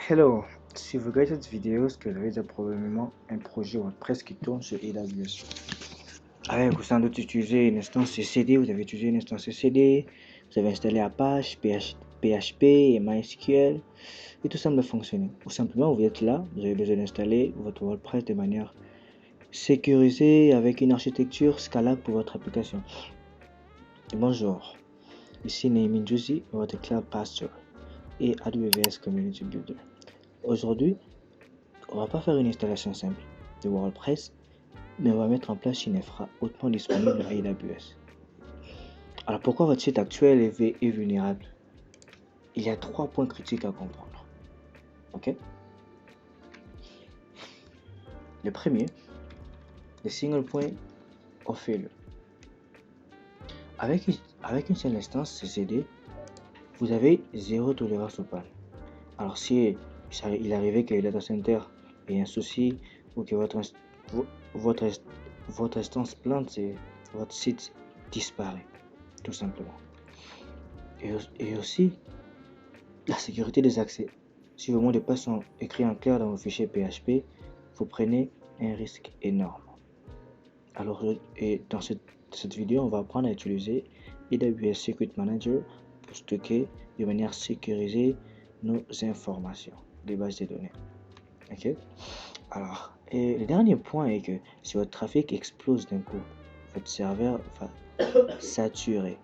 Hello, si vous regardez cette vidéo, ce que vous avez probablement un projet WordPress qui tourne sur AWS. Avec vous sans doute utiliser une instance CCD, vous avez utilisé une instance CCD, vous avez installé Apache, PHP et MySQL et tout semble fonctionner. Ou simplement, vous êtes là, vous avez besoin d'installer votre WordPress de manière sécurisée avec une architecture scalable pour votre application. Bonjour, ici Némi Josie, votre Cloud Pastor et AWS Community Builder. Aujourd'hui, on va pas faire une installation simple de WordPress, mais on va mettre en place une infra hautement disponible à AWS. Alors pourquoi votre site actuel est vulnérable? Il y a 3 points critiques à comprendre. Ok? Le premier, le single point of failure. Avec une seule instance CCD, vous avez zéro tolérance aux pannes. Alors si il arrivait que le data center ait un souci ou que votre instance plante, votre site disparaît, tout simplement. Et aussi, la sécurité des accès. Si vos mots de passe sont écrits en clair dans vos fichiers PHP, vous prenez un risque énorme. Alors, dans cette vidéo, on va apprendre à utiliser AWS Secret Manager pour stocker de manière sécurisée nos informations des bases de données. Ok? Alors, et le dernier point est que si votre trafic explose d'un coup, votre serveur va saturer.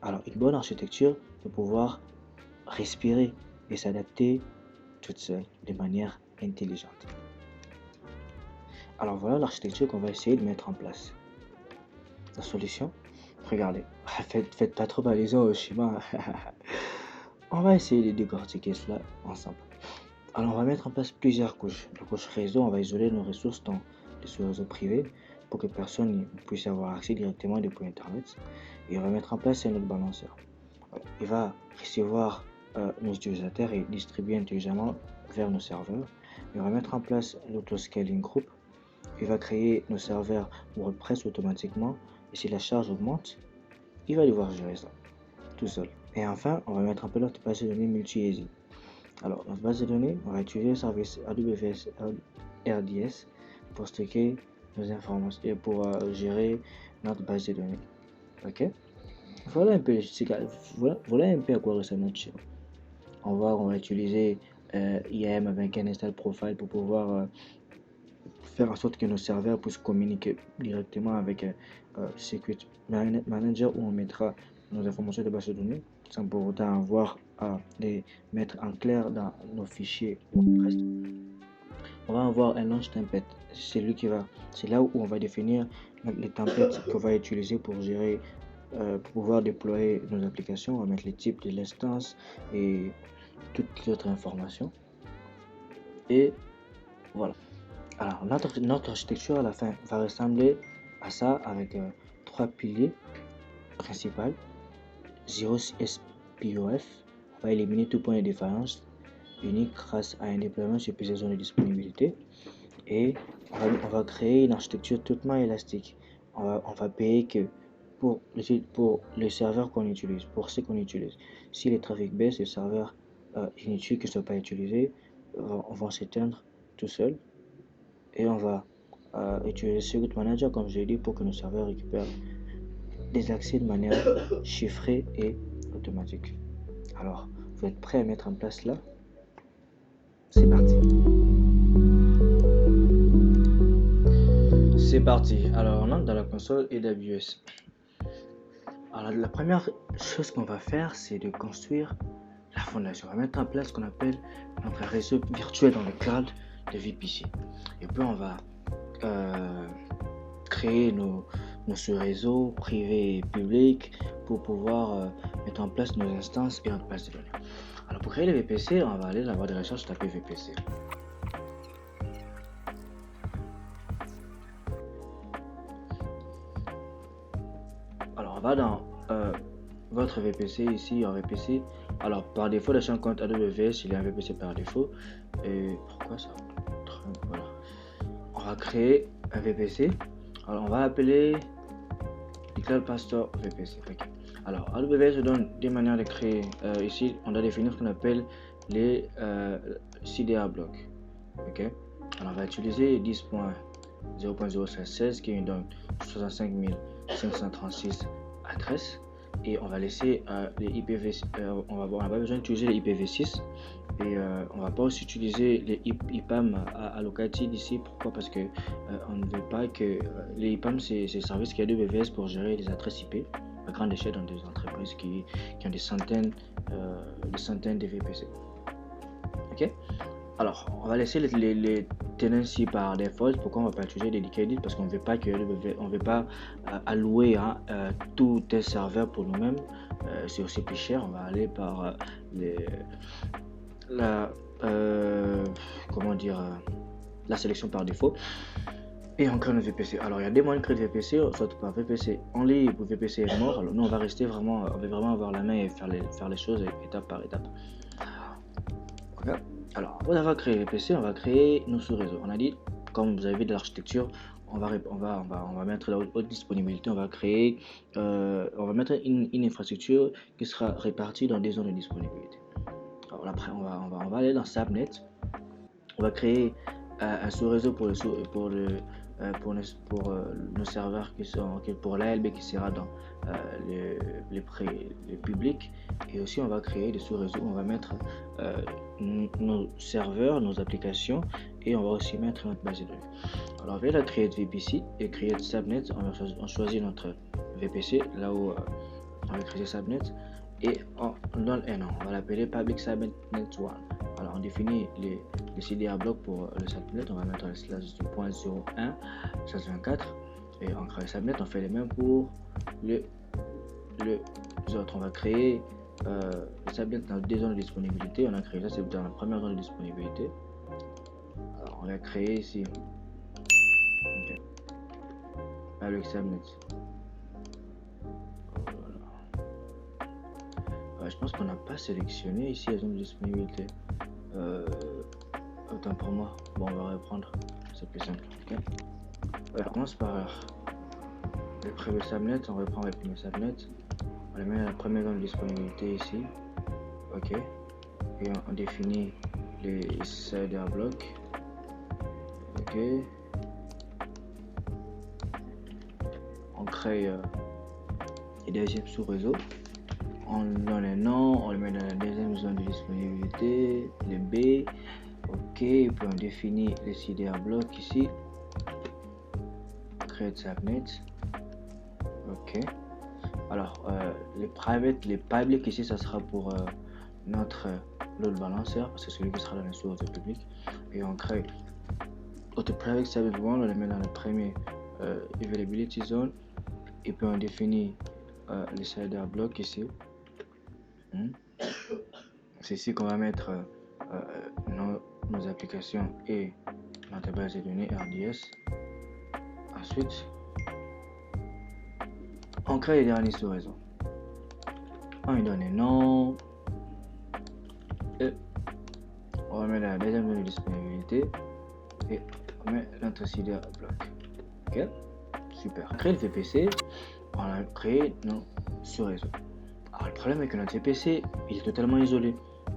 Alors, une bonne architecture peut pouvoir respirer et s'adapter toute seule de manière intelligente. Alors voilà l'architecture qu'on va essayer de mettre en place. La solution, regardez, faites pas trop allusion au schéma. On va essayer de décortiquer cela ensemble. Alors on va mettre en place plusieurs couches. La couche réseau, on va isoler nos ressources dans les réseaux privés pour que personne ne puisse avoir accès directement depuis Internet. Et on va mettre en place un autre balanceur. Il va recevoir nos utilisateurs et distribuer intelligemment vers nos serveurs. Et on va mettre en place l'autoscaling group. Il va créer nos serveurs WordPress automatiquement. Et si la charge augmente, il va devoir gérer ça tout seul. Et enfin, on va mettre en place notre base de données multi-easy. Alors, notre base de données, on va utiliser le service AWS RDS pour stocker nos informations et pour gérer notre base de données. Ok? Voilà un peu, voilà un peu à quoi ressemble notre schéma. On va utiliser IAM avec un install profile pour pouvoir faire en sorte que nos serveurs puissent communiquer directement avec Secret Manager où on mettra nos informations de base de données sans pour autant avoir à les mettre en clair dans nos fichiers WordPress. On va avoir un launch template. C'est là où on va définir les templates qu'on va utiliser pour gérer, pour pouvoir déployer nos applications. On va mettre les types de l'instance et toutes les autres informations. Et voilà. Alors, notre architecture à la fin va ressembler à ça avec 3 piliers principaux. 0 SPOF, on va éliminer tout point de défaillance unique grâce à un déploiement sur plusieurs zones de disponibilité. Et on va créer une architecture totalement élastique. On va payer que pour le serveur qu'on utilise, pour ce qu'on utilise. Si le trafic baisse, les serveurs inutiles qui ne sont pas utilisés vont s'éteindre tout seuls. Et on va utiliser Secret Manager, comme je l'ai dit, pour que nos serveurs récupèrent des accès de manière chiffrée et automatique. Alors, vous êtes prêts à mettre en place là? C'est parti. C'est parti. Alors, on entre dans la console AWS. Alors, la première chose qu'on va faire, c'est de construire la fondation. On va mettre en place ce qu'on appelle notre réseau virtuel dans le cloud de VPC. Et puis, on va créer nos réseaux privés et publics pour pouvoir mettre en place nos instances et notre base de données. Alors, pour créer le VPC, on va aller dans la barre de recherche, taper VPC. Alors, on va dans votre VPC ici en VPC. Alors, par défaut, dans chaque compte AWS, il y a un VPC par défaut. Et pourquoi ça? Voilà. On va créer un VPC. Alors, on va appeler Cloud Pastor VPC. Okay. Alors, AWS donne des manières de créer. Ici, on doit définir ce qu'on appelle les CDR blocs. Ok, alors on va utiliser 10.0.016 qui nous donne 65 536 adresses et on va laisser les IPv6. On n'a pas besoin d'utiliser les IPv6 et on va pas aussi utiliser les IPAM allocated ici. Pourquoi? Parce que on ne veut pas que les IPAM c'est le service qui a AWS pour gérer les adresses IP à grande échelle dans des entreprises qui ont des centaines de VPC. Ok, alors on va laisser les tenancy par default. Pourquoi on va pas utiliser dedicated? Parce qu'on ne veut pas allouer tous tes serveurs pour nous-mêmes. C'est aussi plus cher. On va aller par la sélection par défaut et on crée notre VPC. Alors il y a des moyens de créer VPC, soit par VPC en ligne ou VPC est mort. Alors nous on va rester vraiment, on va vraiment avoir la main et faire les choses étape par étape. Okay. Alors après avoir créé VPC, on va créer nos sous-réseaux. On a dit, comme vous avez vu de l'architecture, on va mettre la haute disponibilité. On va créer, on va mettre une infrastructure qui sera répartie dans des zones de disponibilité. Alors après on va aller dans Subnet. On va créer un sous-réseau pour nos serveurs qui sont pour l'ALB qui sera dans les publics, et aussi on va créer des sous-réseaux. On va mettre nos serveurs, nos applications, et on va aussi mettre notre base de données. Alors on va la créer VPC et créer Subnet. On choisit notre VPC là où on va créer Subnet et on donne un nom. On va l'appeler Public Subnet 1. Alors on définit les CDR blocs pour le subnet. On va mettre le slash du point 01 slash 24 et on crée le subnet. On fait les mêmes pour les autres. On va créer le subnet dans deux zones de disponibilité. On a créé ça, c'est dans la première zone de disponibilité. Alors on va créer ici avec subnet. Je pense qu'on n'a pas sélectionné ici la zone de disponibilité. Autant pour moi. Bon, on va reprendre, c'est plus simple. Okay. Alors, on commence par le private subnet. On reprend avec le subnet. On met la première zone de disponibilité ici. Ok. Et on définit les CDR blocs. Ok. On crée les deuxièmes sous-réseaux. On donne un nom, on le met dans la deuxième zone de disponibilité, le B. Ok, et puis on définit les CDR blocs ici. Create subnet. Ok. Alors les public ici, ça sera pour notre load balancer, c'est celui qui sera dans le source public. Et on crée auto private subnet 1, on le met dans le premier availability zone. Et puis on définit les CDR blocs ici. C'est ici qu'on va mettre nos applications et notre base de données RDS. Ensuite, on crée les derniers sous-réseaux. On lui donne un nom et on va mettre la deuxième zone de disponibilité et on met notre CDR bloc. Ok, super. On crée le VPC, on a créé nos sous-réseaux. Alors le problème est que notre VPC il est totalement isolé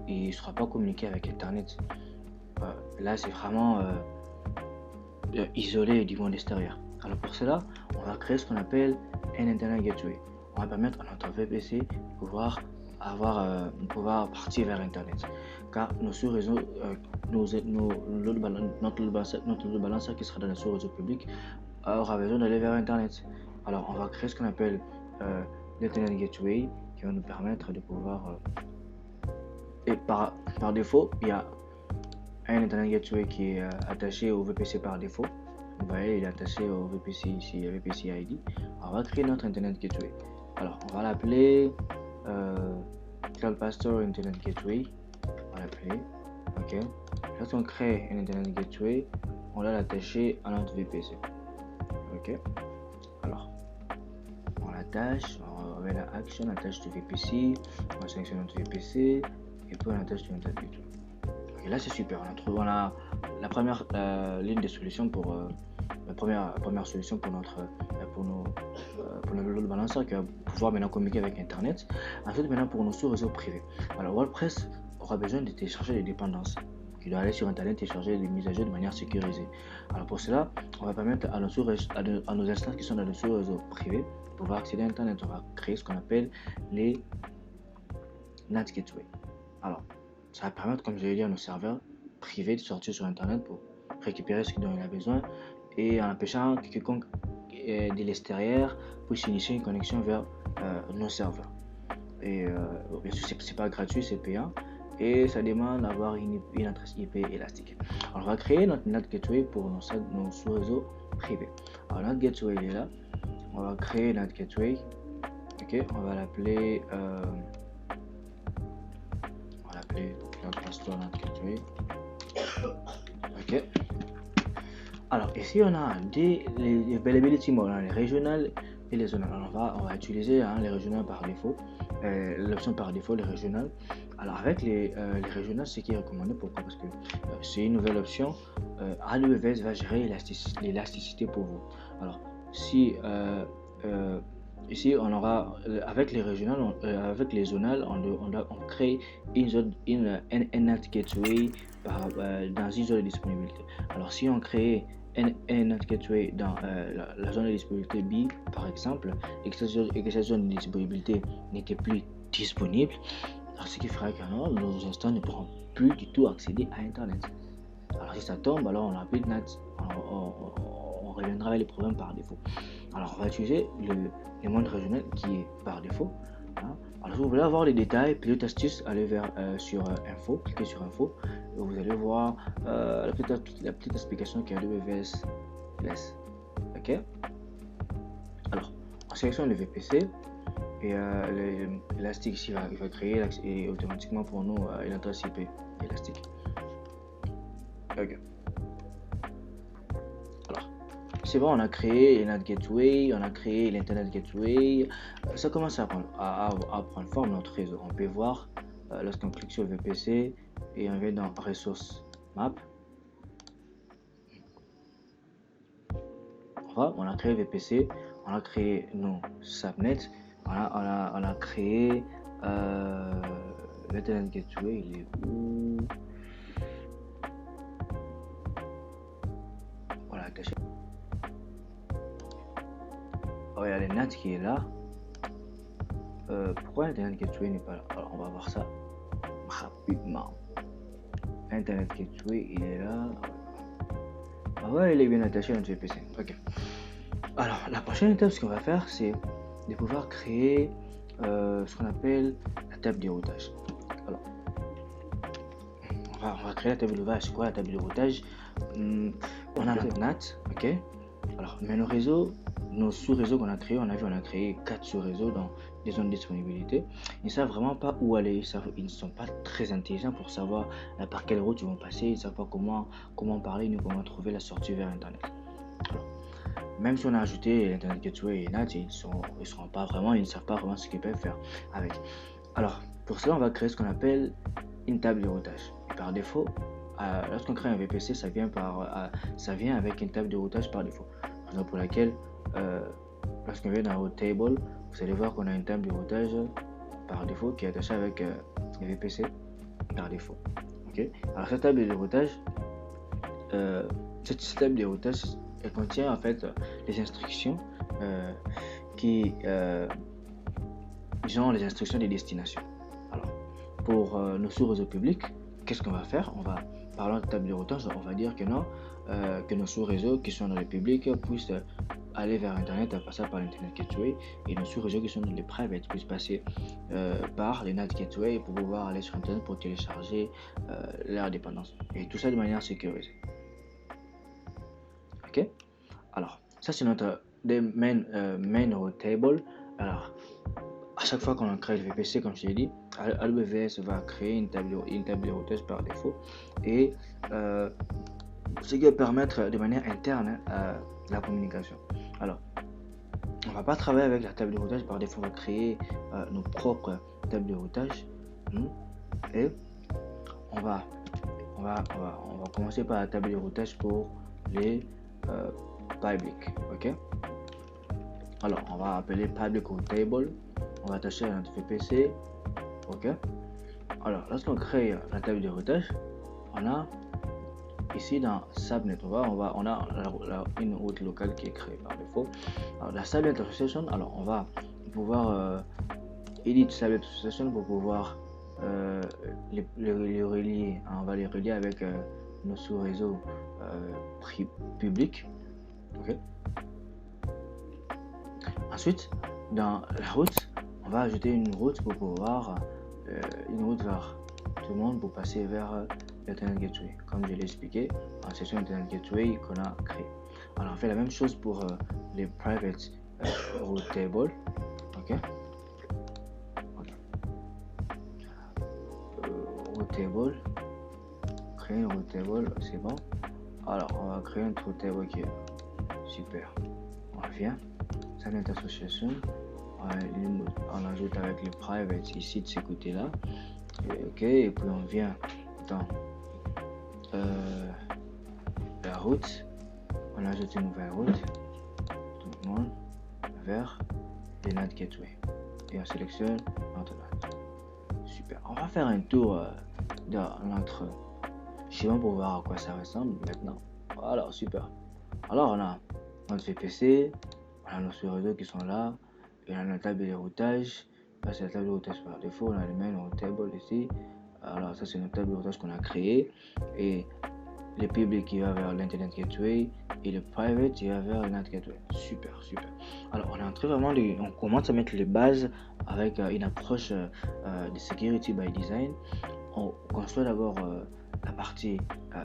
et il ne sera pas communiqué avec internet. Là c'est vraiment isolé du monde extérieur. Alors pour cela on va créer ce qu'on appelle un internet gateway. On va permettre à notre VPC de pouvoir partir vers internet, car nos sous-réseaux, notre load balancer qui sera dans le sous-réseau public aura besoin d'aller vers internet. Alors on va créer ce qu'on appelle l'internet gateway qui va nous permettre de pouvoir et par défaut il y a un internet gateway qui est attaché au VPC par défaut. Vous voyez, il est attaché au VPC ici, VPC ID. Alors, on va créer notre internet gateway. Alors on va l'appeler Cloud Pastor Internet Gateway. On va l'appeler. Ok. Quand on crée un internet gateway, on va l'attacher à notre VPC. Ok. Alors on l'attache. On met la action, attache du VPC, on sélectionne notre VPC et puis on attache du internet gateway. Et là c'est super, on a la première ligne de solution pour la première solution pour notre load balancer qui va pouvoir maintenant communiquer avec internet. Ensuite maintenant pour nos sous-réseaux privés. Alors WordPress aura besoin de télécharger les dépendances. Il doit aller sur internet télécharger les mises à jour de manière sécurisée. Alors pour cela, on va permettre à nos instances qui sont dans le sous-réseau privé de pouvoir accéder à internet. On va créer ce qu'on appelle les NAT Gateway. Alors ça va permettre, comme je l'ai dit, à nos serveurs privés de sortir sur internet pour récupérer ce dont il a besoin et en empêchant que quiconque de l'extérieur puisse initier une connexion vers nos serveurs. Et bien sûr, c'est pas gratuit, c'est payant. Et ça demande d'avoir une adresse IP élastique. Alors, on va créer notre NAT Gateway pour nos sous-réseaux privés. Alors, NAT Gateway il est là. On va créer NAT Gateway. Ok, on va l'appeler Pastor NAT Gateway. Ok. Alors, ici, on a les availability modes, les régionales et les zonales. Alors, on va utiliser les régionales par défaut. L'option par défaut, les régionales. Alors avec les régionales, ce qui est recommandé, pourquoi? Parce que c'est une nouvelle option. AWS va gérer l'élasticité pour vous. Alors si ici on aura avec les régionales, avec les zonales, on crée un NAT Gateway dans une zone de disponibilité. Alors si on crée un NAT Gateway dans la zone de disponibilité B par exemple, et que cette zone de disponibilité n'était plus disponible, alors ce qui fera que nos instances ne pourront plus du tout accéder à internet. Alors si ça tombe, alors on n'a plus de NAT, on reviendra avec les problèmes par défaut. Alors on va utiliser le mode régional qui est par défaut. Alors si vous voulez avoir les détails, petite astuce, allez vers sur info, cliquez sur info, et vous allez voir la petite explication qui est AWS laisse. Ok. Alors on sélectionne le VPC. Et l'élastique ici il va créer et automatiquement pour nous une adresse IP élastique. Ok. Alors, c'est bon, on a créé NAT Gateway, on a créé l'Internet Gateway. Ça commence à prendre forme notre réseau. On peut voir lorsqu'on clique sur le VPC et on va dans Ressources Map. On a créé VPC, on a créé nos subnets. On a créé l'Internet Gateway, il est où? Voilà, caché. Oh, il y a le NAT qui est là. Pourquoi l'Internet Gateway n'est pas là? Alors, on va voir ça rapidement. Internet Gateway, il est là. Ah ouais, il est bien attaché à notre VPC. Ok. Alors, la prochaine étape, ce qu'on va faire, c'est de pouvoir créer ce qu'on appelle la table de routage. Alors, on va créer la table de routage. C'est quoi la table de routage? On a notre NAT, ok. Alors, mais nos sous-réseaux qu'on a créés, on a créé 4 sous-réseaux dans des zones de disponibilité. Ils ne savent vraiment pas où aller. Ils ne sont pas très intelligents pour savoir par quelle route ils vont passer. Ils ne savent pas comment parler ni comment trouver la sortie vers Internet. Alors, même si on a ajouté l'Internet Gateway et NAT, ils ne savent pas vraiment ce qu'ils peuvent faire avec. Alors, pour cela, on va créer ce qu'on appelle une table de routage. Et par défaut, lorsqu'on crée un VPC, ça vient avec une table de routage par défaut. Raison pour laquelle, lorsqu'on vient dans Route Table, vous allez voir qu'on a une table de routage par défaut qui est attachée avec le VPC par défaut. Okay. Alors, cette table de routage, elle contient en fait les instructions disons les instructions des destinations. Alors pour nos sous-réseaux publics, qu'est-ce qu'on va faire? Parlant de table de routage, on va dire que non, que nos sous-réseaux qui sont dans le public puissent aller vers Internet en passant par l'Internet Gateway, et nos sous-réseaux qui sont dans les private puissent passer par les NAT Gateway pour pouvoir aller sur Internet pour télécharger leur dépendance, et tout ça de manière sécurisée. Ok. Alors ça c'est notre main route table. Alors à chaque fois qu'on crée le VPC, comme je l'ai dit, AWS va créer une table de routage par défaut, et ce qui va permettre de manière interne la communication. Alors on va pas travailler avec la table de routage par défaut, on va créer nos propres tables de routage, et on va commencer par la table de routage pour les public. Ok. Alors on va appeler public route table, on va attacher à notre VPC. Ok. Alors, lorsqu'on crée la table de routage, on a ici dans Subnet, on a une route locale qui est créée par défaut. Alors, la Subnet Association, alors on va pouvoir edit Subnet Association pour pouvoir les relier. On va les relier avec nos sous-réseaux publics. Okay. Ensuite, dans la route, on va ajouter une route pour pouvoir une route vers tout le monde pour passer vers l'Internet Gateway, comme je l'ai expliqué en section Internet Gateway qu'on a créé. Alors on fait la même chose pour les private route table. Ok. Route table. Créer une route table, c'est bon. Alors on va créer une route table qui est super. On revient. Subnet Association. On ajoute avec le private ici de ce côté là. Ok, et puis on vient dans la route, on ajoute une nouvelle route, tout le monde vers les NAT Gateway et on sélectionne notre NAT. Super, on va faire un tour dans notre schéma pour voir à quoi ça ressemble maintenant. Voilà, super. Alors on a notre VPC, on a nos sous-réseaux qui sont là, et on a notre table de routage. Là c'est la table de routage par défaut, on a le main table ici. Alors ça c'est notre table de routage qu'on a créé, et le public qui va vers l'Internet Gateway et le private qui va vers le NAT Gateway. Super. Alors on est en train vraiment on commence à mettre les bases avec une approche de security by design. On construit d'abord la partie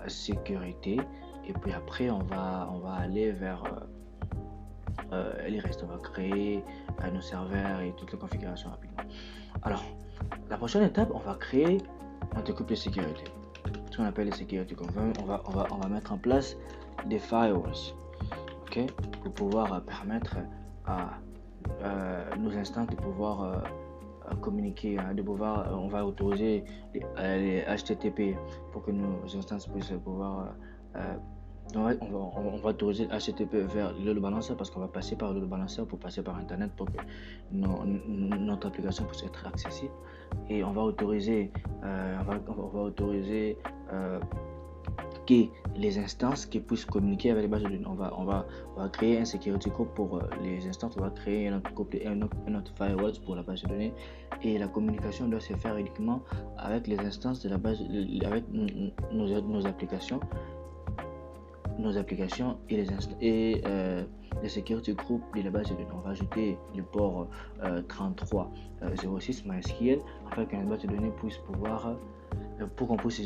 sécurité, et puis après on va aller vers les restes. On va créer nos serveurs et toutes les configurations rapidement. Alors la prochaine étape, on va créer notre couple de sécurité, ce qu'on appelle les sécurités. On va mettre en place des firewalls, ok, pour pouvoir permettre à nos instances de pouvoir communiquer, de pouvoir, on va autoriser les HTTP pour que nos instances puissent pouvoir on va autoriser le HTTP vers le load balancer, parce qu'on va passer par le load balancer pour passer par internet pour que notre application puisse être accessible. Et on va autoriser que les instances qui puissent communiquer avec les bases de données. On va créer un security group pour les instances. On va créer un autre firewall pour la base de données, et la communication doit se faire uniquement avec les instances de la base, avec nos applications et les security group de la base de données. On va ajouter le port 3306 MySQL afin que la base de données puisse pouvoir pour qu'on puisse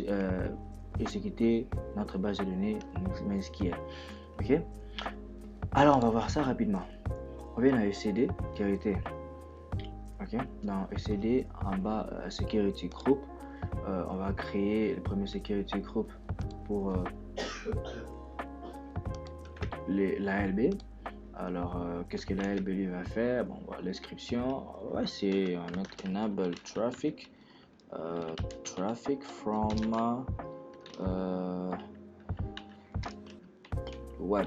exécuter notre base de données MySQL. Ok. Alors on va voir ça rapidement. On vient dans ECD sécurité. Ok. Dans ECD en bas security group, on va créer le premier security group pour l'ALB. Alors qu'est-ce que l'ALB lui va faire? Bon, voilà, l'inscription, ouais, c'est un enable traffic from web.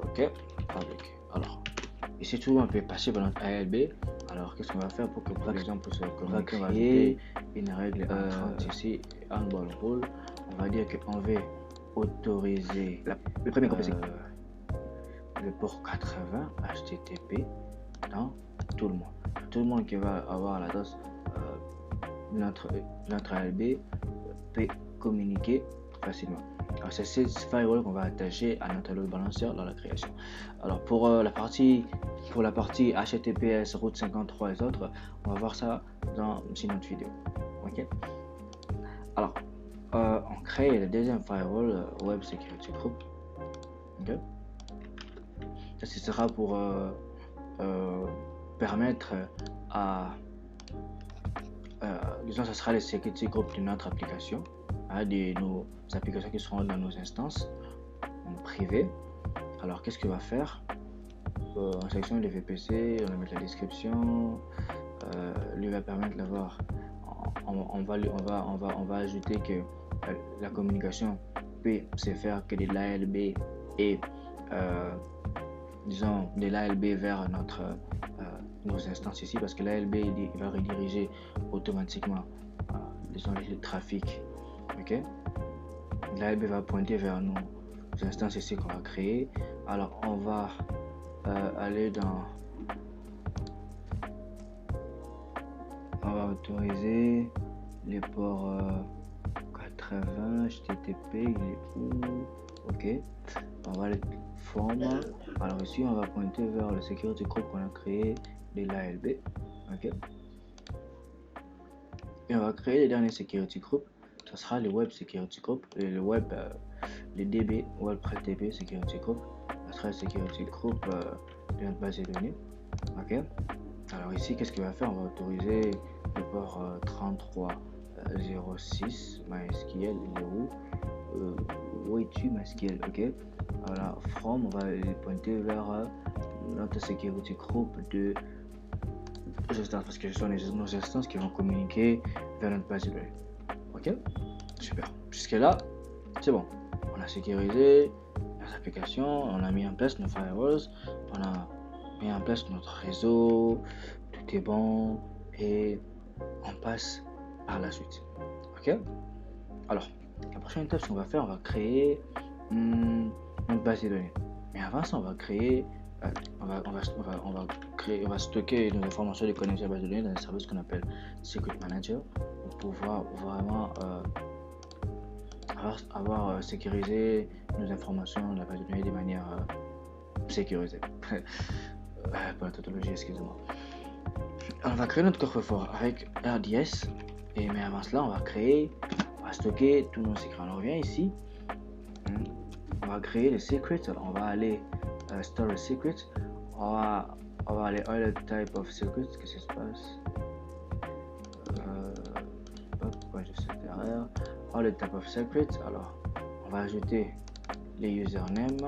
Ok, public. Alors ici tout on peut passer par notre ALB. Alors qu'est-ce qu'on va faire pour que par exemple on va créer une règle entrante ici, handball rule. On va dire qu'on veut autoriser le premier le port 80 HTTP dans tout le monde. Tout le monde qui va avoir l'adresse notre ALB peut communiquer facilement. Alors c'est ces firewall qu'on va attacher à notre load balancer dans la création. Alors pour la partie HTTPS route 53 et autres, on va voir ça dans une autre vidéo. Ok. Alors on crée le deuxième firewall web security group. Ok. Ça, ce sera pour permettre à disons, ce sera les security group de notre application, de nos applications qui seront dans nos instances privées. Alors qu'est-ce qu'il va faire? En sélection des VPC, on va mettre la description, lui va permettre d'avoir, on va ajouter que la communication peut se faire que de l'ALB et disons de l'ALB vers nos instances ici, parce que l'ALB il va rediriger automatiquement disons le trafic. Ok, l'ALB va pointer vers nos instances ici qu'on va créer. Alors on va aller dans, on va autoriser les ports 80 HTTP, il est où? Ok, on va les former. Alors ici on va pointer vers le security group qu'on a créé de l'ALB. Ok, et on va créer les derniers security group. Ça sera le web security group et le web, les DB, WordPress DB security group. Ça sera le security group de notre base de données. Ok, alors ici qu'est-ce qu'il va faire? On va autoriser le port 3306 MySQL, il est où? Où es-tu MySQL? Ok, voilà, from, on va pointer vers notre security group de instances, parce que ce sont nos instances qui vont communiquer vers notre base de données. Ok, super. Jusque là, c'est bon. On a sécurisé nos applications, on a mis en place nos firewalls, on a mis en place notre réseau, tout est bon et on passe par la suite. Ok, alors la prochaine étape, ce qu'on va faire, on va créer notre base de données. Mais avant ça, on va créer, on va stocker nos informations de connexion à la base de données dans un service qu'on appelle Secret Manager pour pouvoir vraiment avoir sécurisé nos informations de la base de données de manière sécurisée. Pas la tautologie, excusez-moi. On va créer notre coffre-fort avec RDS, mais avant cela, on va stocker tous nos secrets. On revient ici, on va créer les secrets. Alors on va aller store a secret, on va aller other type of secrets. Qu'est-ce qui se passe? Pourquoi j'ai cette erreur? Other type of secrets. Alors on va ajouter les usernames.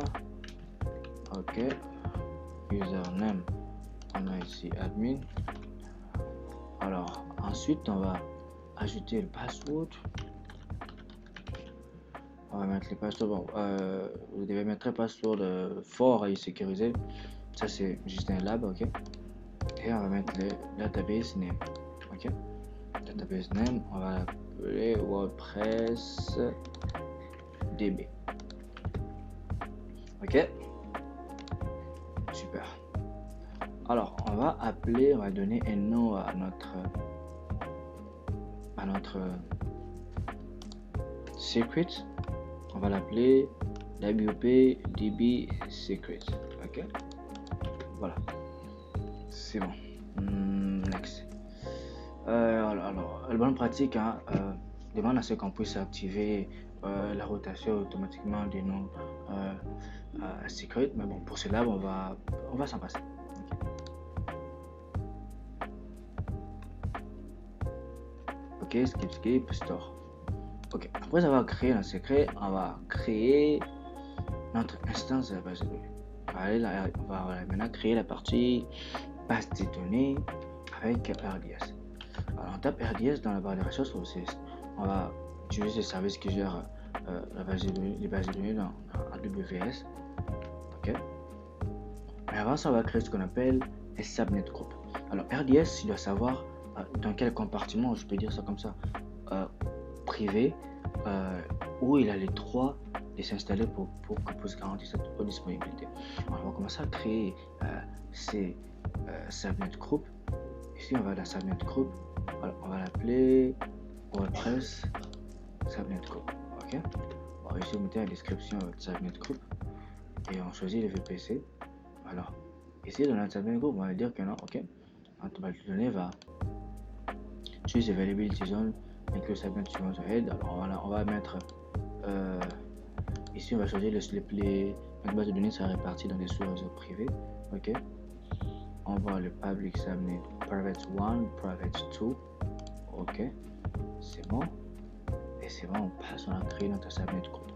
Ok, username, on a ici admin. Alors ensuite on va ajouter le password. On va mettre les passwords. Bon, vous devez mettre un password fort et sécurisé. Ça c'est juste un lab, ok. Et on va mettre le database name, ok. Database name, on va l'appeler WordPress DB. Ok. Super. Alors on va donner un nom à notre secret. On va l'appeler WP DB secret. Ok, voilà, c'est bon. Next. Alors, la bonne pratique demande à ce qu'on puisse activer la rotation automatiquement des noms secret, mais bon, pour cela on va s'en passer. Ok, skip store. Ok, après avoir créé un secret, on va créer notre instance de la base de données. On va maintenant créer la partie base de données avec RDS. Alors on tape RDS dans la barre de recherche. On va utiliser le service qui gère les bases de données dans AWS. Ok. Mais avant ça, on va créer ce qu'on appelle un subnet group. Alors RDS, il doit savoir dans quel compartiment, je peux dire ça comme ça, privé, où il a les droits de s'installer pour que puisse garantir cette disponibilité. Alors, on va commencer à créer ces subnet group. Ici on va dans subnet group. Alors, on va l'appeler WordPress subnet group. Ok. Alors ici on met la description de subnet group et on choisit le VPC. Alors ici dans notre subnet group on va dire que non. Ok. Notre base de données va choose availability zone avec le subnet suivant head. Alors on va mettre ici on va choisir notre base de données sera répartie dans des sous-réseaux privés. Ok. On va le public subnet private 1, private 2. Ok, c'est bon. Et c'est bon, on passe, on a créé notre subnet group.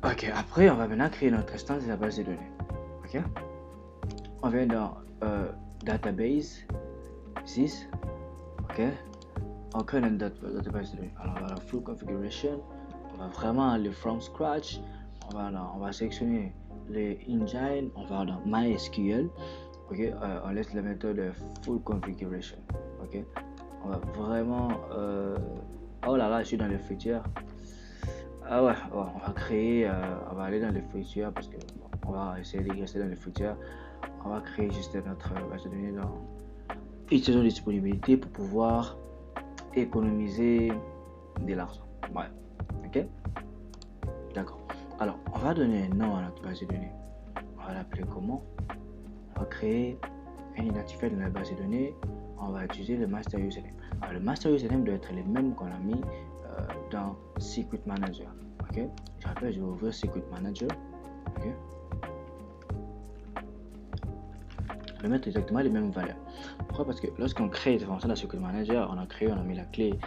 Ok, après on va maintenant créer notre instance de la base de données. Ok, on vient dans database 6. Ok, on crée notre database de données. Alors on va la full configuration, on va vraiment aller from scratch. On va sélectionner les engines, on va dans MySQL. Ok, on laisse la méthode full configuration. Ok, On va vraiment... Oh là là, je suis dans les features. Ah ouais, bon, on va créer... on va aller dans les features parce que bon, on va essayer de rester dans les features. On va créer juste notre base de données dans utilisation de disponibilité pour pouvoir économiser de l'argent. Ouais, ok, d'accord. Alors, on va donner un nom à notre base de données. On va l'appeler comment? On va créer un identifiant dans la base de données. On va utiliser le master username. Alors, le master username doit être le même qu'on a mis dans Secret Manager. Ok, je rappelle, je vais ouvrir Secret Manager. Ok, je vais mettre exactement les mêmes valeurs. Pourquoi? Parce que lorsqu'on crée des informations dans Secret Manager, on a mis la clé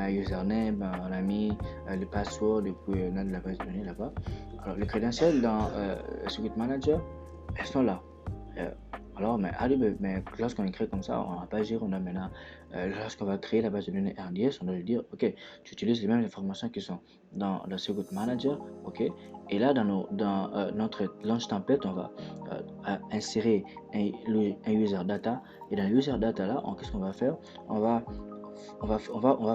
username, on a mis le password et puis on a de la base de données là-bas. Alors, les crédentiels dans Secret Manager, elles sont là. Alors, mais lorsqu'on écrit comme ça, on va pas dire, on a maintenant, lorsqu'on va créer la base de données RDS, on doit lui dire, ok, tu utilises les mêmes informations qui sont dans le Secret Manager, ok, et là, dans notre launch template, on va insérer un user data, et dans le user data là, qu'est-ce qu'on va faire? On va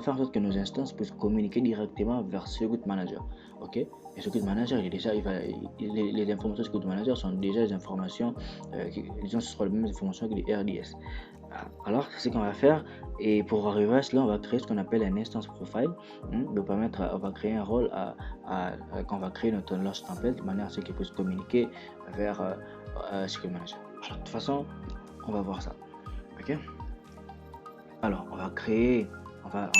faire en sorte que nos instances puissent communiquer directement vers Secret Manager, ok. Et Secret Manager, les informations de Secret Manager sont déjà des informations, disons, ce sera les mêmes informations que les RDS. Alors, c'est ce qu'on va faire, et pour arriver à cela, on va créer ce qu'on appelle un instance profile, de permettre, on va créer un rôle quand on va créer notre launch template de manière à ce qu'il puisse communiquer vers Secret Manager. Alors, de toute façon, on va voir ça, ok. Alors, on va créer, on va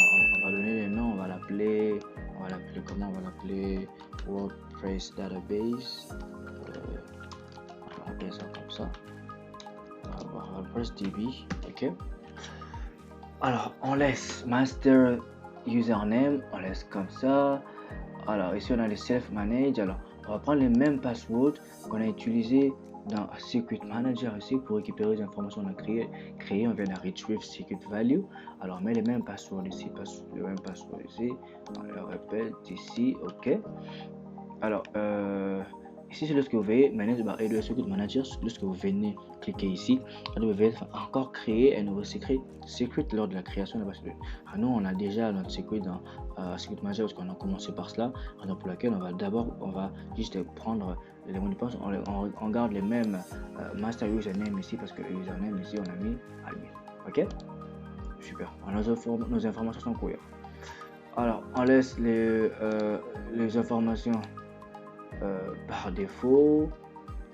donner le nom, on va l'appeler comment? On va l'appeler WordPress Database. On va appeler ça comme ça. On va avoir WordPress DB, ok. Alors, on laisse master username, on laisse comme ça. Alors, ici on a les self-manage. Alors, on va prendre les mêmes passwords qu'on a utilisés dans Secret Manager ici pour récupérer les informations qu'on a créées. On vient de retrieve secret value. Alors, on met les mêmes passwords ici, on le répète ici, ok. Alors, ici c'est lorsque vous voyez manage by AWS Secret Manager, lorsque vous venez cliquer ici, vous devez encore créer un nouveau secret lors de la création de la base de données. Nous on a déjà notre secret dans Secret Manager parce qu'on a commencé par cela, pour laquelle on va juste prendre les mots de passe, on garde les mêmes master username ici parce que le username ici on a mis admin, ok. Super, nos informations sont cohérentes. Alors on laisse les informations par défaut,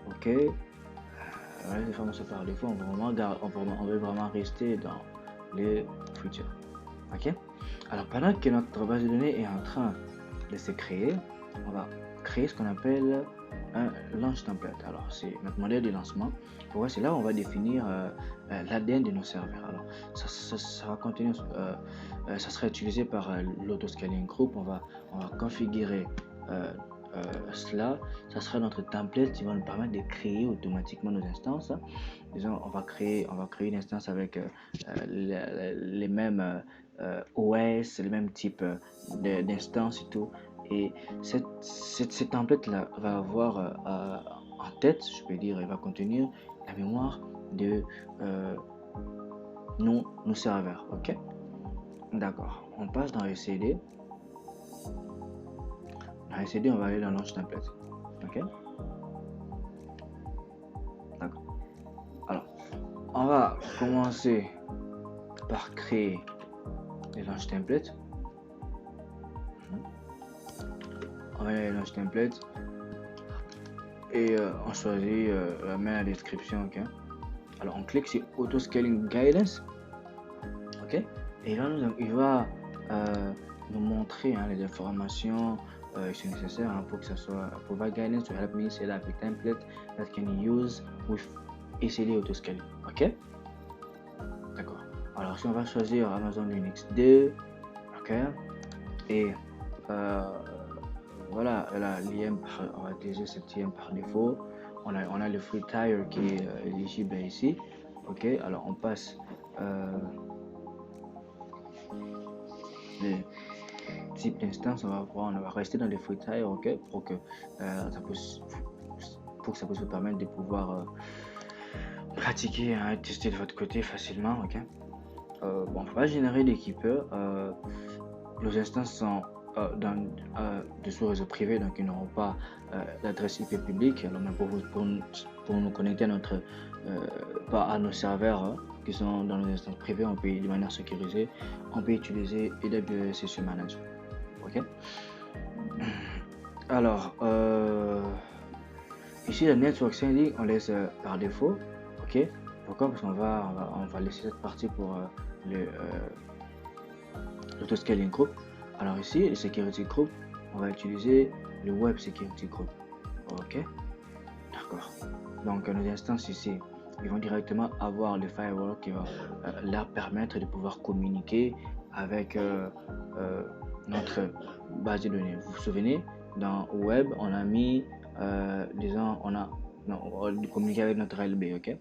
ok. Les informations par défaut, on veut vraiment rester dans les features, ok. Alors pendant que notre base de données est en train de se créer, on va créer ce qu'on appelle un launch template. Alors c'est notre modèle de lancement. C'est là où on va définir l'ADN de nos serveurs. Alors ça va contenir, ça sera utilisé par l'autoscaling group. On va configurer cela. Ça sera notre template qui va nous permettre de créer automatiquement nos instances. Disons, on va créer une instance avec les mêmes OS, le même type d'instance et tout. Et cette template là va avoir en tête, je peux dire, elle va contenir la mémoire de nos serveurs, ok. D'accord, on passe dans le CD. Dans le CD, on va aller dans launch template, ok. D'accord. Alors, on va commencer par créer les launch templates. On va aller dans launch template et on choisit la description, ok. Alors on clique sur auto scaling guidance, ok, et là il va nous montrer les informations qui sont nécessaires pour que ça soit provide guidance to help me set up a template that can use with ECD auto scaling, ok. D'accord. Alors si on va choisir Amazon Linux 2, ok, et voilà, là, l'IM, on va utiliser cet IM par défaut. On a le free tire qui est éligible ici, ok. Alors on passe les types d'instances, on va rester dans les free tire, ok, pour que ça puisse vous permettre de pouvoir pratiquer et tester de votre côté facilement, ok. bon, on va générer des keepers. Nos instances sont de sous réseau privé, donc ils n'auront pas d'adresse IP publique. Alors, mais pour nous connecter à pas à nos serveurs qui sont dans nos instances privées, on peut de manière sécurisée, on peut utiliser AWS Session Manager. Ok. Alors, ici le network sending, on laisse par défaut. Ok. Pourquoi? Parce qu'on va laisser cette partie pour l'autoscaling group. Alors ici, le security group, on va utiliser le web security group. Ok, d'accord. Donc nos instances ici, ils vont directement avoir le firewall qui va leur permettre de pouvoir communiquer avec notre base de données. Vous vous souvenez, dans web, on a mis, disons, on communiquer avec notre LB, ok?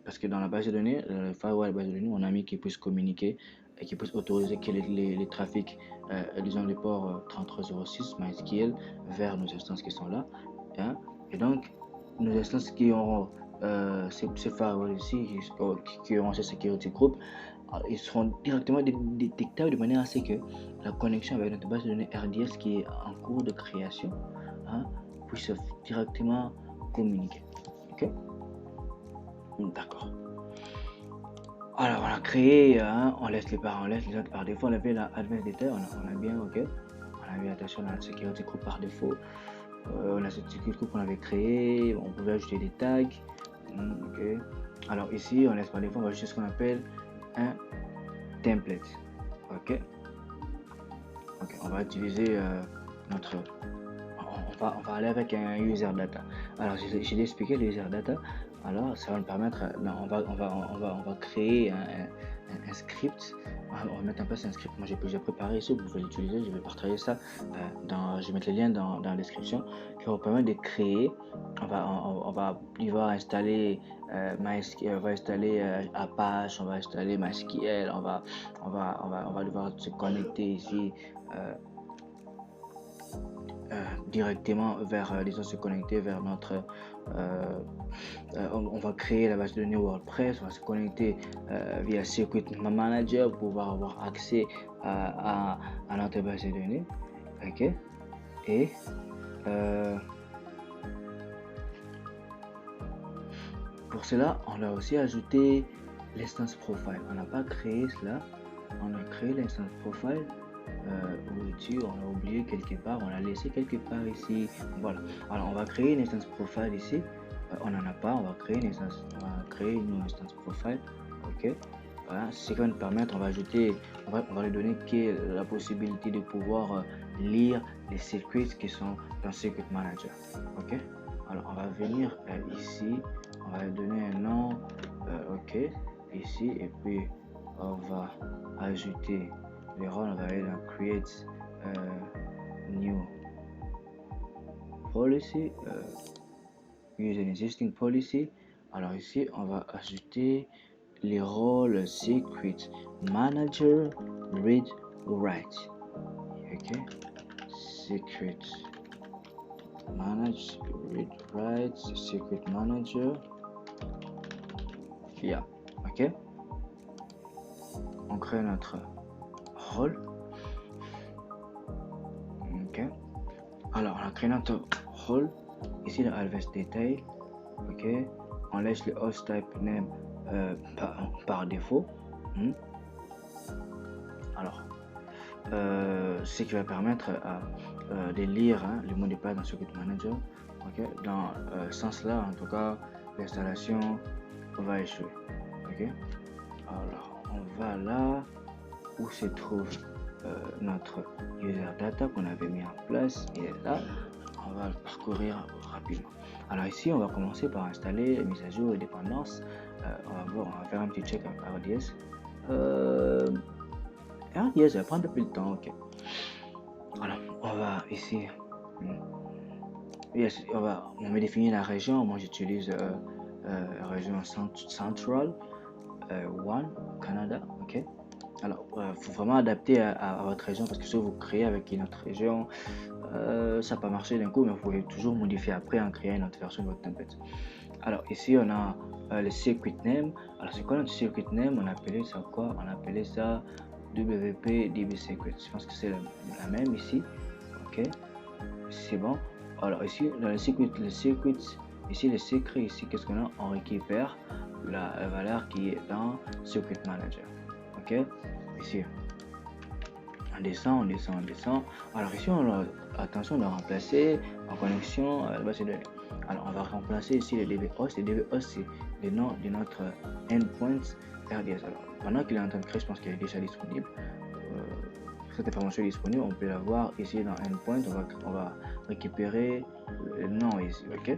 Parce que dans la base de données, le firewall base de données, on a mis qu'il puisse communiquer et qu'il puisse autoriser que les trafics, disons les ports 3306 MySQL vers nos instances qui sont là. Hein? Et donc, nos instances qui auront ces firewalls ici, qui auront ces security groups, ils seront directement détectables de manière à ce que la connexion avec notre base de données RDS qui est en cours de création, hein, puisse directement communiquer. Ok? D'accord. Alors, on a créé, on laisse les autres par défaut. On avait la advanced data, on a bien, ok. On a mis attention à la security group par défaut. On a cette security group qu'on avait créé. On pouvait ajouter des tags. Ok. Alors ici, on laisse par défaut, on va ajouter ce qu'on appelle un template. Ok. Ok. On va utiliser notre. On va aller avec un user data. Alors, j'ai expliqué le user data. Alors, ça va nous permettre, on va créer un script. On va mettre en place un script. Moi, j'ai préparé ici, vous pouvez l'utiliser. Je vais partager ça. Je vais mettre les liens dans la description qui va vous permettre de créer. Il va installer MySQL, on va installer Apache, on va installer MySQL. On va devoir se connecter ici. Directement vers, disons, se connecter vers notre on va créer la base de données WordPress, on va se connecter via Circuit Manager pour pouvoir avoir accès à notre base de données. Ok. Et pour cela, on a aussi ajouté l'instance profile. On n'a pas créé cela, on a créé l'instance profile. On a oublié quelque part, on l'a laissé quelque part ici. Voilà. Alors on va créer une instance profile ici. On n'en a pas, on va créer une instance profile. Ok. Voilà. Ce qui va nous permettre, on va ajouter, on va lui donner la possibilité de pouvoir lire les secrets qui sont dans Circuit Manager. Ok. Alors on va venir ici, on va lui donner un nom. Ok. Ici et puis on va ajouter les rôles, on va aller dans Create New Policy, Use an Existing Policy. Alors ici, on va ajouter les rôles Secret Manager, Read, Write. Ok, Secret Manager, Read, Write, Secret Manager. Yeah, ok. On crée notre rôle. Ok. Alors, on a créé notre rôle. Ici, le Advanced Detail. Ok. On laisse le host type name par défaut. Alors, ce qui va permettre de lire le mot de passe dans Circuit Manager. Ok. Dans ce sens-là, en tout cas, l'installation va échouer. Ok. Alors, on va là où se trouve notre user data qu'on avait mis en place. Il est là. On va le parcourir rapidement. Alors ici, on va commencer par installer la mise à jour et dépendance. On va faire un petit check avec RDS. RDS va prendre depuis le temps. Ok. Alors, on va ici. On va définir la région. Moi, j'utilise région Central One Canada. Ok. Alors, faut vraiment adapter à votre région parce que si vous créez avec une autre région, ça peut marcher d'un coup, mais vous pouvez toujours modifier après en créant une autre version de votre template. Alors ici on a le circuit name. Alors c'est quoi notre circuit name? On appelait ça quoi? On appelait ça WP DB Secret. Je pense que c'est la même ici. Ok, c'est bon. Alors ici dans le circuit, ici le secret ici, qu'est-ce qu'on a? On récupère la valeur qui est dans circuit manager. Ok, ici on descend, on descend, on descend. Alors ici attention, on a remplacé en connexion à la base de données. Alors on va remplacer ici le DBHost. Le DBHost c'est le nom de notre endpoint RDS. Alors pendant qu'il est en train de créer, je pense qu'il est déjà disponible. Cette information est disponible, on peut la voir ici dans endpoint. On va récupérer le nom ici. Ok,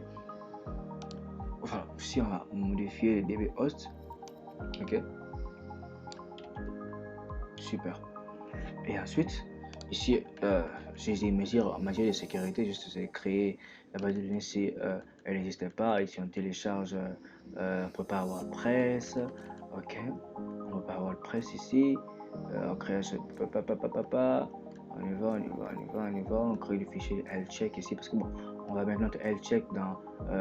voilà, ici on va modifier le DBHost. Ok, super. Et ensuite ici j'ai des mesures en matière de sécurité, juste c'est créer la base de données si elle n'existait pas. Ici on télécharge on prépare WordPress. Ok, on prépare WordPress ici, on crée ce on y va, on y va, on y va, on y va, on crée le fichier lcheck ici parce que bon, on va mettre notre lcheck dans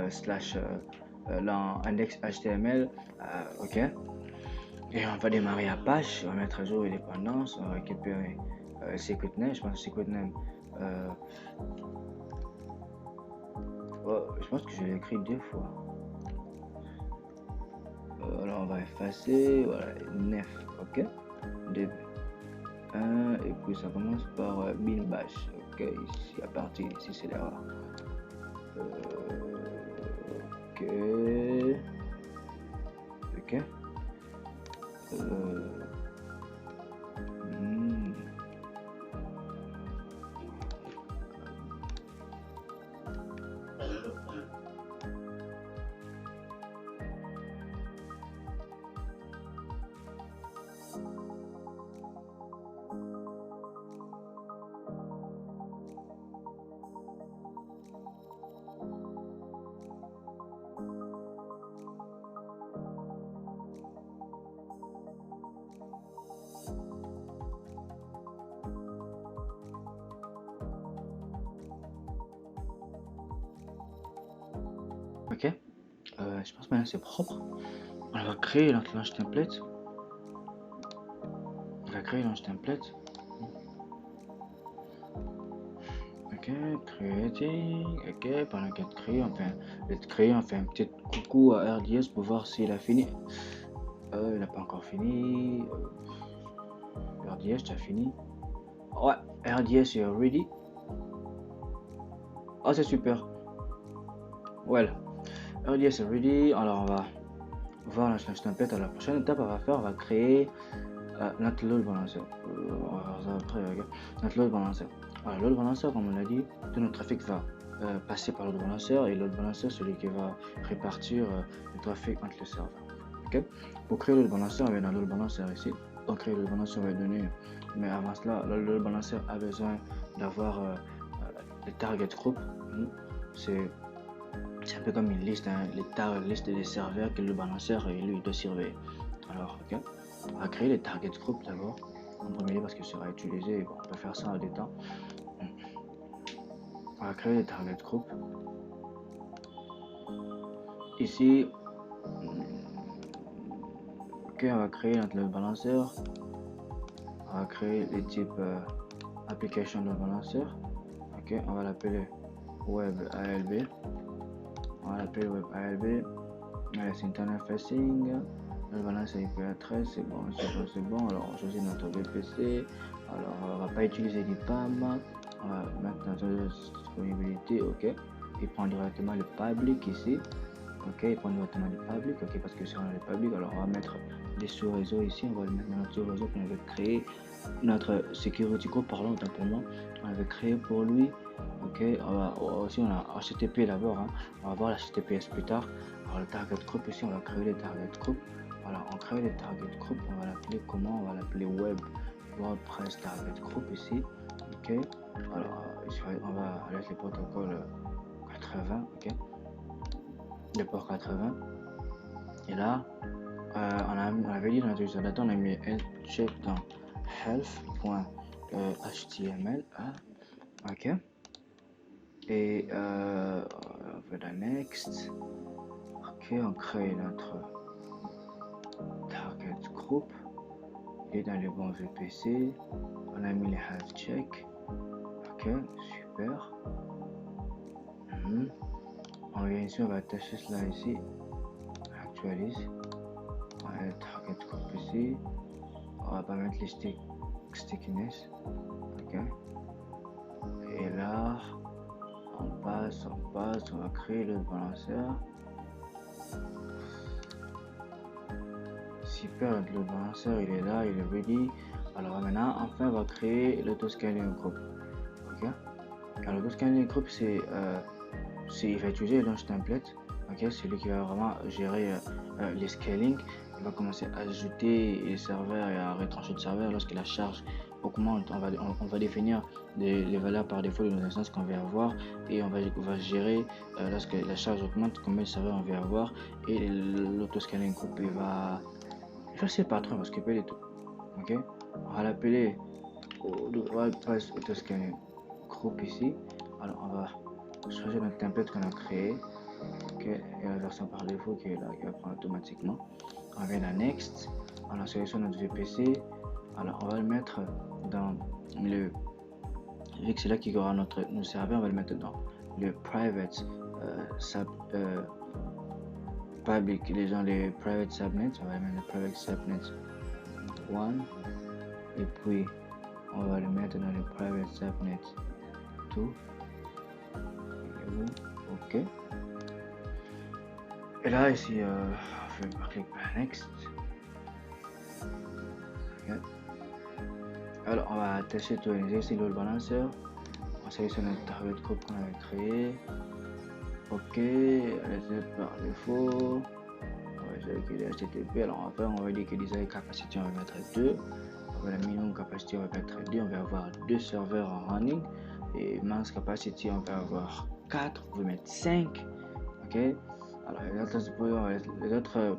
slash dans index html. Ok, et on va démarrer Apache, on va mettre à jour les dépendances, on va récupérer secret name. Je pense que secret name oh, je pense que je l'ai écrit 2 fois. Alors on va effacer, voilà, 9, ok, début 1, et puis ça commence par bin bash. Ok, ici à partir ici c'est l'erreur. Ok, ok, ok. Je pense maintenant c'est propre. On va créer notre launch template. On va créer launch template. Ok, creating. Ok, pendant qu'elle crée, on fait un petit coucou à RDS pour voir s'il a fini. Il n'a pas encore fini. RDS, tu as fini? Ouais, RDS est ready. Oh, c'est super. Well, RDS est ready. Alors, on va voir la template. À la prochaine étape, on va créer notre load balancer. On va voir ça après. Okay. Notre load balancer. Alors, load balancer, comme on l'a dit, tout notre trafic va passer par le load balancer, et le load balancer, celui qui va répartir le trafic entre les serveurs. Okay. Pour créer le load balancer, on va dans le load balancer ici. On crée le load balancer, on va donner. Mais avant cela, le load balancer a besoin d'avoir les target group. C'est un peu comme une liste, hein, liste des serveurs que le balanceur lui doit surveiller. Alors, ok, on va créer les target group d'abord en premier lieu parce qu'il sera utilisé. Bon, on peut faire ça en des temps. On va créer les target group. Ici, ok, on va créer notre load balancer. On va créer les types application load balancer. Ok, on va l'appeler web ALB. On va l'appeler web ALB. C'est internet facing. Le balance IP adresse, c'est bon, c'est bon. Alors on choisit notre VPC. Alors on va pas utiliser l'IPAM. On va mettre notre disponibilité, ok. Il prend directement le public ici. Ok, il prend directement le public, ok, parce que c'est le public. Alors on va mettre des sous-réseaux ici. On va mettre notre sous-réseau qu'on avait créé. Notre security group, pardon, autant pour moi. On avait créé pour lui. Ok, aussi on a HTTP d'abord, hein. On va voir la HTTPS plus tard. Alors le target group ici, on va créer les target group. Alors on crée les target group, on va l'appeler comment? On va l'appeler web WordPress target group ici. Ok, alors ici on va aller avec les protocoles 80, ok, le port 80. Et là on avait dit dans notre utilisateur, on a mis check dans health.html, ok. Et on fait la next. Ok, on crée notre target group. Il est dans les bons VPC. On a mis les health check. Ok, super. On vient ici, on va attacher cela ici. Actualise. On va mettre target group ici. On va pas mettre les stickiness. Ok. Et là, on passe, on va créer le balanceur. Super, le balanceur il est là, il est ready. Alors maintenant, enfin, on va créer l'autoscaling group. Ok. Alors l'autoscaling group, il va utiliser le launch template. Ok, c'est lui qui va vraiment gérer les scaling. Il va commencer à ajouter les serveurs et à retrancher le serveur lorsque la charge augmente. On va définir les valeurs par défaut de nos instances qu'on va avoir et on va gérer lorsque la charge augmente combien de serveurs on va avoir, et l'autoscaling group il va faire patron, on va s'occuper de tout. Ok, on va l'appeler WordPress autoscaling group ici. Alors on va changer notre template qu'on a créé. Ok, et la version par défaut qui est là, qui va prendre automatiquement. On vient à Next, on sélectionne notre VPC. Alors on va le mettre dans le, vu que c'est là qu'il y aura notre serveur, on va le mettre dans le private public, les private subnets. On va le mettre le private subnet 1, et puis on va le mettre dans le private subnet 2. Ok. Et là ici, je vais cliquer Next. Okay. Alors on va attacher tout ici le balanceur. On sélectionne notre target group qu'on avait créé. Ok, elle par défaut. On va dire qu'il est HTTP. Alors on va dire que design capacity on va mettre 2. On va la minimum capacity on va mettre 2. On va avoir 2 serveurs en running. Et max capacity on va avoir 4. On va mettre 5. Ok. Alors les autres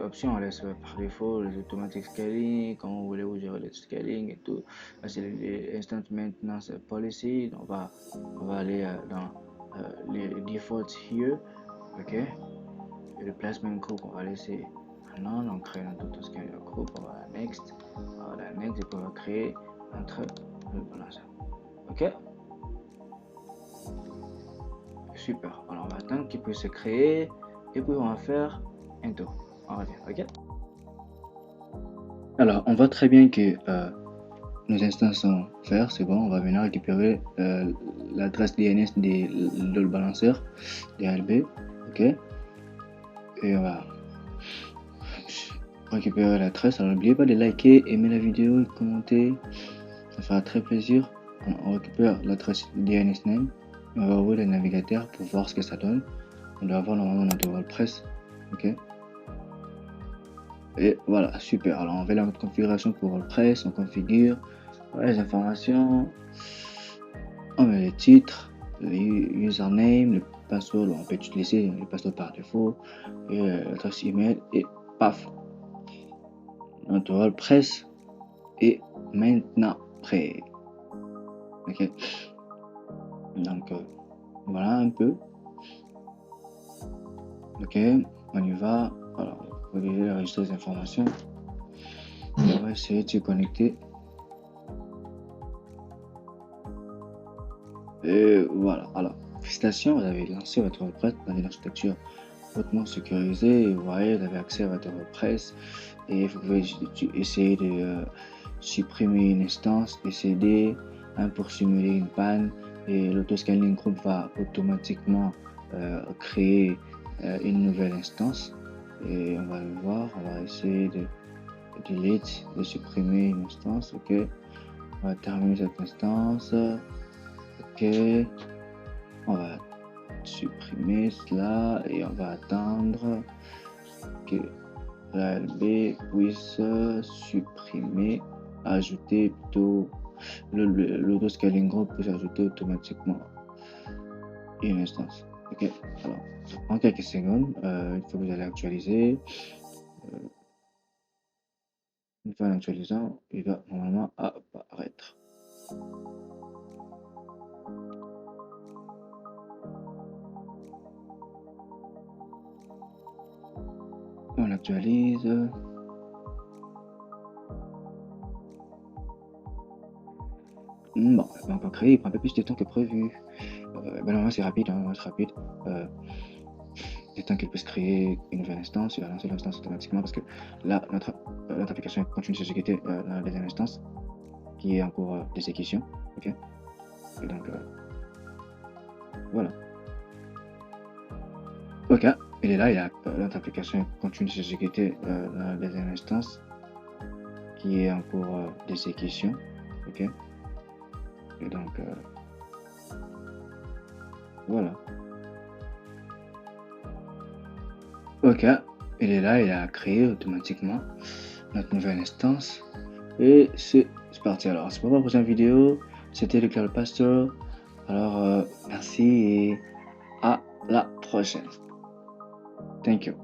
options, on laisse par défaut les automatic scaling, comment vous voulez vous gérer le scaling et tout. Là c'est les instant maintenance policy. On va aller dans les defaults here. Ok, et le placement group on va laisser non, on crée notre autoscaling group. On va à next, et puis on va créer notre balanceur. Ok, super. Alors on va attendre qu'il puisse se créer et puis on va faire un tour. On revient. Ok, alors on voit très bien que nos instances sont faire, c'est bon. On va maintenant récupérer l'adresse DNS de le balanceur DLB. Ok, et on va récupérer l'adresse. Alors n'oubliez pas de liker, aimer la vidéo et commenter, ça fera très plaisir. On récupère l'adresse DNS name et on va ouvrir le navigateur pour voir ce que ça donne. On doit avoir normalement notre WordPress. Ok, et voilà, super. Alors on va notre configuration pour WordPress, on configure les informations, on met le titre, le username, le password. On peut utiliser le password par défaut et l'adresse email, et paf, notre WordPress est maintenant prêt. Ok, donc voilà un peu. Ok, on y va. Alors vous devez enregistrer les informations. On va essayer de se connecter. Et voilà. Alors félicitations, vous avez lancé votre WordPress dans une architecture hautement sécurisée. Et vous voyez, vous avez accès à votre WordPress et vous pouvez essayer de supprimer une instance et cd pour simuler une panne, et l'autoscaling group va automatiquement créer une nouvelle instance. Et on va le voir, on va essayer de delete, de supprimer une instance. Ok, on va terminer cette instance. Ok, on va supprimer cela et on va attendre que l'ALB puisse supprimer, ajouter plutôt l'autoscaling group puisse ajouter automatiquement une instance. Ok, alors ça prend quelques secondes. Une fois que vous allez actualiser, une fois en actualisant, il va normalement apparaître. On actualise. Bon, on va encore créer, il prend un peu plus de temps que prévu. Normalement c'est rapide, hein, c'est rapide. Le temps qu'il puisse créer une nouvelle instance, il va lancer l'instance automatiquement parce que là, notre application continue de s'exécuter dans la deuxième instance qui est en cours d'exécution. Ok. Et donc, voilà. Ok, il est là, notre application continue de s'exécuter dans la deuxième instance qui est en cours d'exécution. Ok. Et donc, voilà. Ok, il est là, il a créé automatiquement notre nouvelle instance. Et c'est parti. Alors, c'est pour ma prochaine vidéo. C'était le Cloud Pastor. Alors, merci et à la prochaine. Thank you.